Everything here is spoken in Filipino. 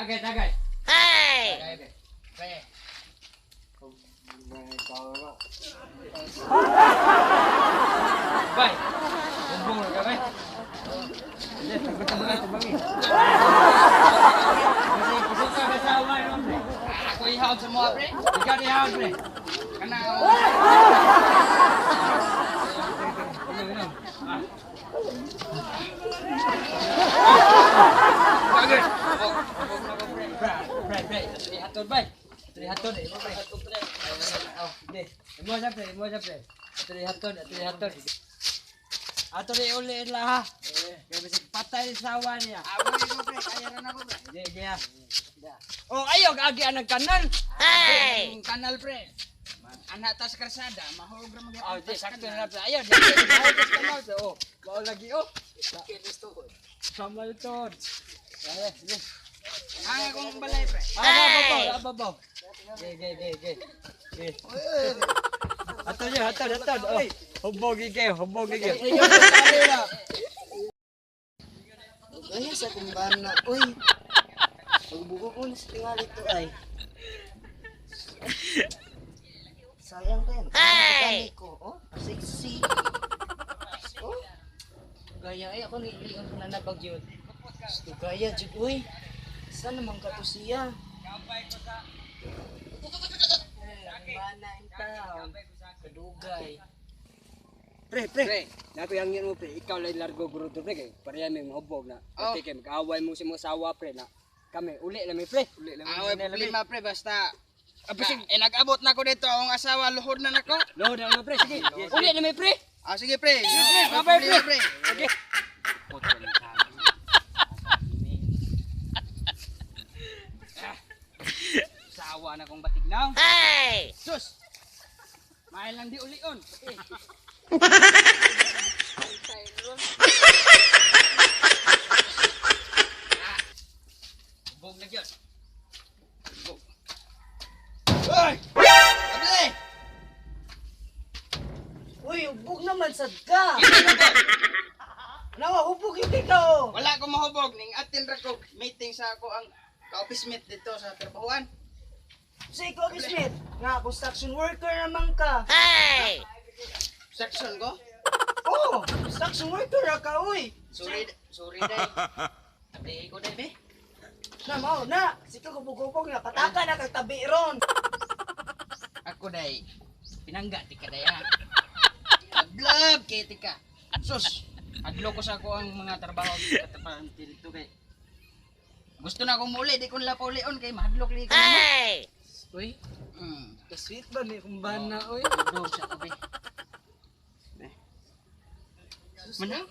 Tagay. Hey! Pre. Bay. Bumbong ka bay. Hindi, tagbang. Kasi ka kasawa mo pre. Ako ihawag sa mga pre. Ikaw ihawag pre. Kana. Tagay. Pre. Hatod bay. Hatod eh. Hatod pre. Oh, di. Imo sa pre. Hatod. Ato rin uli lang ha. Kaya bisig patay sa sawa niya. Ako rin pre, kaya rin ako pre. Di ha. Oh, ayaw, agi ang nagkanal. Hey! Yung kanal pre. Anak tas karsada, mahog ra Oh, magyapon di, tas sakto kanal. na pre. Ayaw, di. Ayaw, di kanal. Oh, bawal lagi, oh. Sama ito. Di. Ang akong balay pre. Babaw. Ge. Hatod. Oh, hubog ikaw. Ay, sa kumbana. Uy, magbugo ko na sa tingali to ay. Sayang ka yan. Hey! Ko, oh, sexy. Oh, gaya ay ako niliyon ko na nabag yun. Gusto gaya, jud, uy. Saan naman ka to siya? Kumbana in town. Kadugay. Pre. Nato yang mo pre, ikaw lay largo guro to pre kay pareha may mahubog na. Oh. Pati kay mag-away mo si mo sawa pre na. Kami uli lang mi pre. Away problema pre basta nag-abot na ko dito ang asawa luhod na nako. Load na mo pre, sige. Uli lang mi pre. Ah sige pre. Babay, Problema, pre. Okay. Sawa na kong batignaw. Hey! Sus. Mahal lang di ulion. Okay. Bog na gyud. Hoy! Able! Uy, hubog naman sad ka. Nawa, hubog hindi ka oh. Wala ko mahubog ning atin ra ko meeting sa ako ang ka-office mate dito sa trabahoan. Sa ikaw, Smith, nga, construction worker naman ka. Hey! Section ko. Oh, construction worker ka, uy. Sorry day. Tabi ko day be. Na, mao, na. Sika hubog-hubog na, pataka na kag tabi ron. Ako day. Pinangga ti ka day ha. Vlog kay tika. Sus. Adlo ko sa ako ang mga trabaho katapan dito kay. Gusto na akong muli, di ko nila paulion kay mahadlok li ko. Hey! Uy, Hmm. ka-sweet ba ni kumbana, uy? Dog sa tabi. Mana?